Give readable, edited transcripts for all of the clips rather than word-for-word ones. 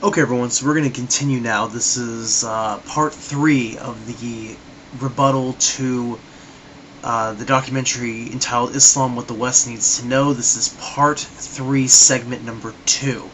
Okay, everyone, so we're going to continue now. This is part 3 of the rebuttal to the documentary entitled Islam, What the West Needs to Know. This is part 3, segment number 2.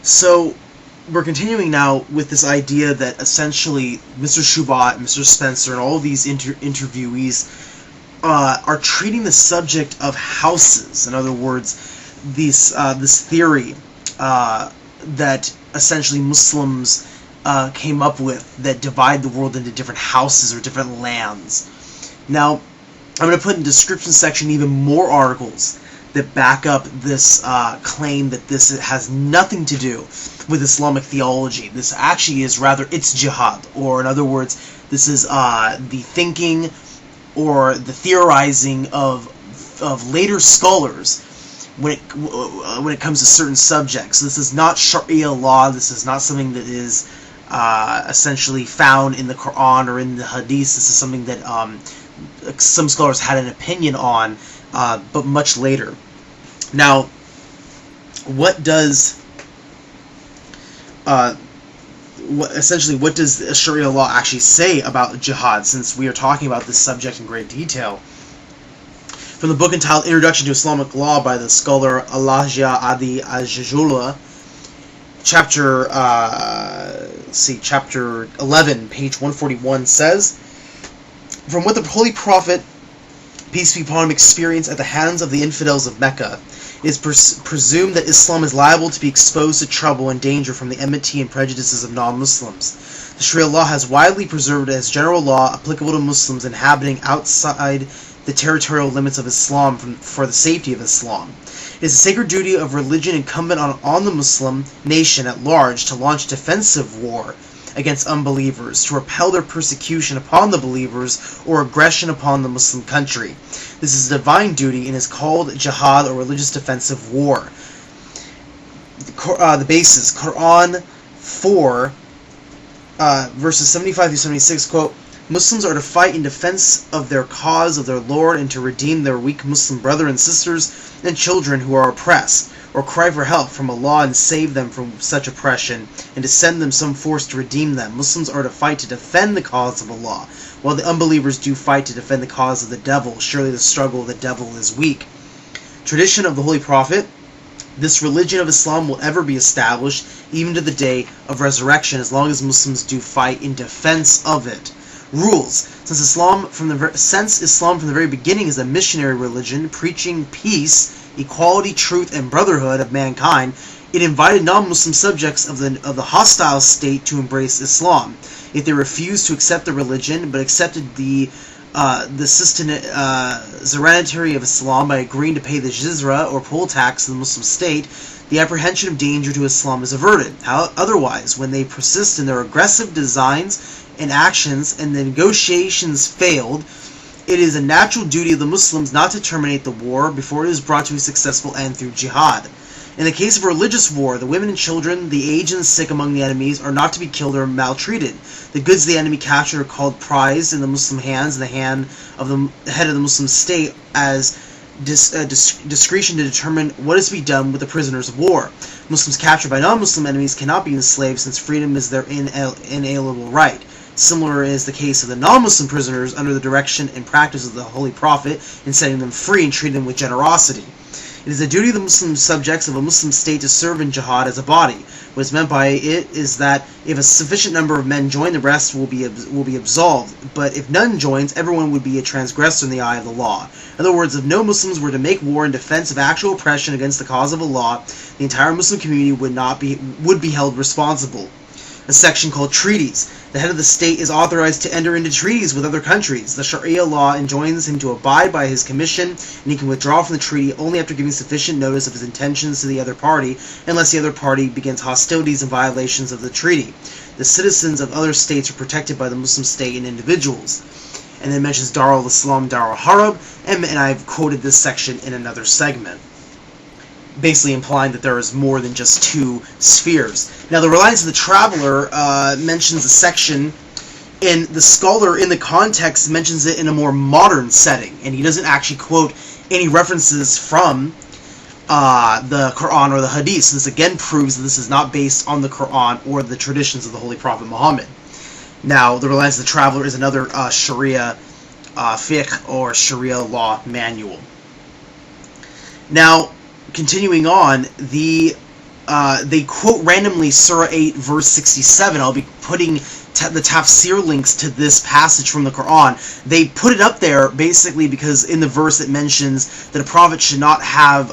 So, we're continuing now with this idea that essentially Mr. Shubat, Mr. Spencer, and all of these interviewees are treating the subject of houses. In other words, this theory that essentially Muslims came up with that divide the world into different houses or different lands. Now, I'm going to put in the description section even more articles that back up this claim that this has nothing to do with Islamic theology. This actually is rather, it's jihad, or in other words, this is the thinking or the theorizing of later scholars when it comes to certain subjects. This is not Sharia law. This is not something that is essentially found in the Quran or in the Hadith. This is something that some scholars had an opinion on, but much later. Now, what does Sharia law actually say about jihad, since we are talking about this subject in great detail? From the book entitled Introduction to Islamic Law by the scholar Alajia Adi Ajajullah, chapter 11, page 141 says, "From what the Holy Prophet, peace be upon him, experienced at the hands of the infidels of Mecca, it is presumed that Islam is liable to be exposed to trouble and danger from the enmity and prejudices of non-Muslims. The Sharia law has widely preserved as general law applicable to Muslims inhabiting outside the territorial limits of Islam for the safety of Islam. It is a sacred duty of religion incumbent on the Muslim nation at large to launch defensive war against unbelievers, to repel their persecution upon the believers or aggression upon the Muslim country. This is a divine duty and is called jihad, or religious defensive war." The basis, Quran 4, verses 75 through 76, quote, "Muslims are to fight in defense of their cause of their Lord and to redeem their weak Muslim brethren and sisters and children who are oppressed, or cry for help from Allah and save them from such oppression, and to send them some force to redeem them. Muslims are to fight to defend the cause of Allah, while the unbelievers do fight to defend the cause of the devil. Surely the struggle of the devil is weak." Tradition of the Holy Prophet: "This religion of Islam will ever be established, even to the day of resurrection, as long as Muslims do fight in defense of it." Rules: Since Islam from the very beginning is a missionary religion, preaching peace, equality, truth, and brotherhood of mankind, it invited non-Muslim subjects of the hostile state to embrace Islam. If they refused to accept the religion, but accepted the serenity of Islam by agreeing to pay the jizya or poll tax to the Muslim state, the apprehension of danger to Islam is averted. Otherwise, when they persist in their aggressive designs and actions and the negotiations failed, it is a natural duty of the Muslims not to terminate the war before it is brought to a successful end through jihad. In the case of a religious war, the women and children, the aged and sick among the enemies are not to be killed or maltreated. The goods the enemy captured are called prize in the Muslim hands, in the hand of the head of the Muslim state, as discretion to determine what is to be done with the prisoners of war. Muslims captured by non-Muslim enemies cannot be enslaved, since freedom is their inalienable right. Similar is the case of the non-Muslim prisoners under the direction and practice of the Holy Prophet in setting them free and treating them with generosity. It is the duty of the Muslim subjects of a Muslim state to serve in jihad as a body. What is meant by it is that if a sufficient number of men join, the rest will be absolved. But if none joins, everyone would be a transgressor in the eye of the law. In other words, if no Muslims were to make war in defense of actual oppression against the cause of Allah, the entire Muslim community would be held responsible. A section called Treaties. The head of the state is authorized to enter into treaties with other countries. The Sharia law enjoins him to abide by his commission, and he can withdraw from the treaty only after giving sufficient notice of his intentions to the other party, unless the other party begins hostilities and violations of the treaty. The citizens of other states are protected by the Muslim state and individuals. And then mentions Dar al-Islam, Dar al-Harab, and I've quoted this section in another segment, basically implying that there is more than just two spheres. Now, the Reliance of the Traveler mentions a section, and the scholar in the context mentions it in a more modern setting, and he doesn't actually quote any references from the Quran or the Hadith. So this again proves that this is not based on the Quran or the traditions of the Holy Prophet Muhammad. Now, the Reliance of the Traveler is another Sharia fiqh or Sharia law manual. Now, continuing on, they quote randomly Surah 8, verse 67. I'll be putting the tafsir links to this passage from the Quran. They put it up there basically because in the verse it mentions that a prophet should not have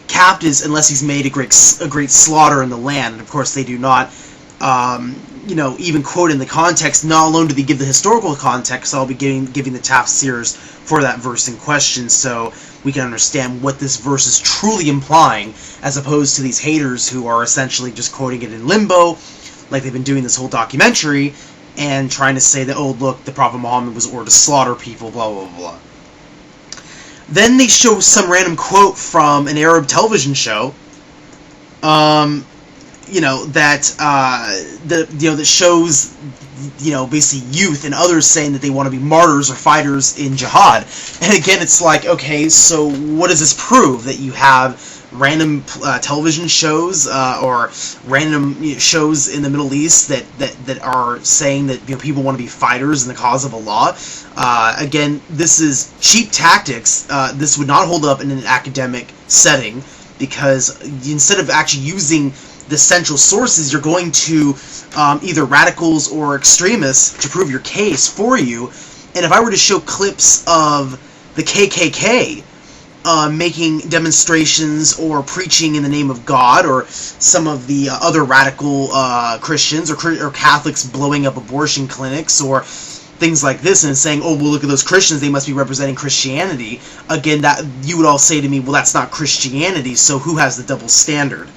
captives unless he's made a great slaughter in the land. And of course they do not even quote in the context. Not alone do they give the historical context, I'll be giving the tafsirs for that verse in question, so we can understand what this verse is truly implying, as opposed to these haters who are essentially just quoting it in limbo, like they've been doing this whole documentary, and trying to say that, oh, look, the Prophet Muhammad was ordered to slaughter people, blah, blah, blah. Then they show some random quote from an Arab television show, that shows, basically youth and others saying that they want to be martyrs or fighters in jihad. And again, it's like, okay, so what does this prove? That you have random television shows or random shows in the Middle East that are saying that people want to be fighters in the cause of Allah. Again, this is cheap tactics. This would not hold up in an academic setting, because instead of actually using the central sources, you're going to either radicals or extremists to prove your case for you. And if I were to show clips of the KKK making demonstrations or preaching in the name of God, or some of the other radical Christians or Catholics blowing up abortion clinics or things like this, and saying, oh, well, look at those Christians, they must be representing Christianity, again, that you would all say to me, well, that's not Christianity, so who has the double standard?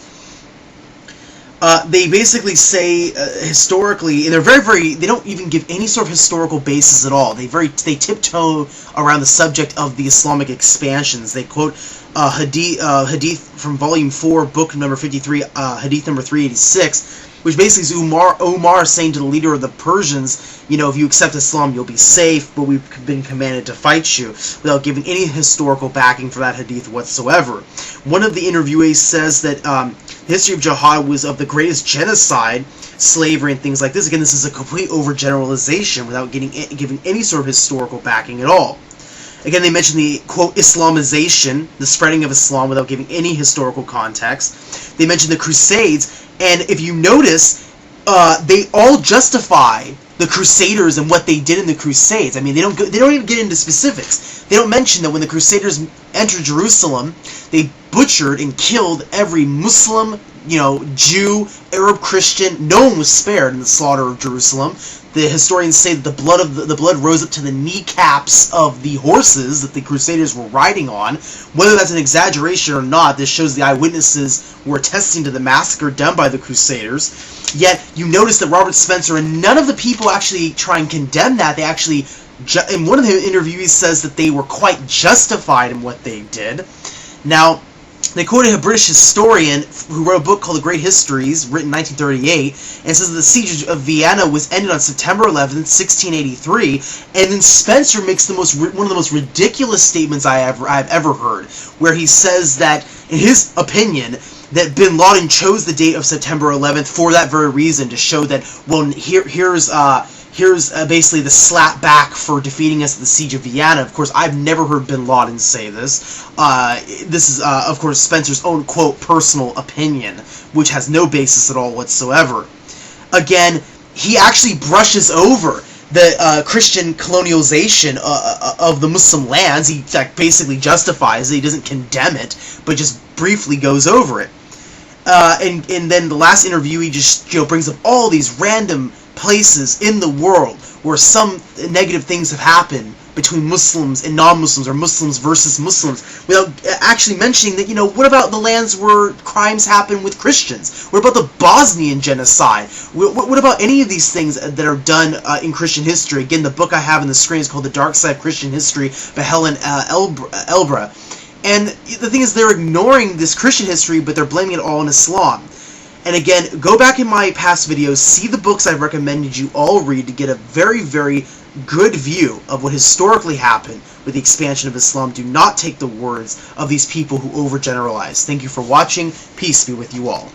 They basically say historically, and they don't even give any sort of historical basis at all. They tiptoe around the subject of the Islamic expansions. They quote hadith from volume 4, book number 53, hadith number 386, which basically is Umar saying to the leader of the Persians, if you accept Islam, you'll be safe, but we've been commanded to fight you, without giving any historical backing for that hadith whatsoever. One of the interviewees says that the history of jihad was of the greatest genocide, slavery, and things like this. Again, this is a complete overgeneralization without giving any sort of historical backing at all. Again, they mention the, quote, Islamization, the spreading of Islam, without giving any historical context. They mention the Crusades, and if you notice, they all justify the Crusaders and what they did in the Crusades. I mean, they don't even get into specifics. They don't mention that when the Crusaders entered Jerusalem, they butchered and killed every Muslim, Jew, Arab, Christian. No one was spared in the slaughter of Jerusalem. The historians say that the blood rose up to the kneecaps of the horses that the Crusaders were riding on. Whether that's an exaggeration or not, this shows the eyewitnesses were attesting to the massacre done by the Crusaders. Yet, you notice that Robert Spencer and none of the people actually try and condemn that. They actually, and one of the interviewees says that they were quite justified in what they did. Now, they quoted a British historian who wrote a book called The Great Histories, written in 1938, and says that the siege of Vienna was ended on September 11th, 1683, and then Spencer makes one of the most ridiculous statements I've ever heard, where he says that, in his opinion, that bin Laden chose the date of September 11th for that very reason, to show that, well, here's basically the slap back for defeating us at the Siege of Vienna. Of course, I've never heard bin Laden say this. This is, of course, Spencer's own, quote, personal opinion, which has no basis at all whatsoever. Again, he actually brushes over the Christian colonialization of the Muslim lands. He basically justifies it. He doesn't condemn it, but just briefly goes over it. And then the last interview, he just brings up all these random places in the world where some negative things have happened between Muslims and non-Muslims, or Muslims versus Muslims, without actually mentioning that, what about the lands where crimes happen with Christians? What about the Bosnian genocide? What about any of these things that are done in Christian history? Again, the book I have on the screen is called The Dark Side of Christian History by Helen Elbra. And the thing is, they're ignoring this Christian history, but they're blaming it all on Islam. And again, go back in my past videos, see the books I've recommended you all read to get a very, very good view of what historically happened with the expansion of Islam. Do not take the words of these people who overgeneralize. Thank you for watching. Peace be with you all.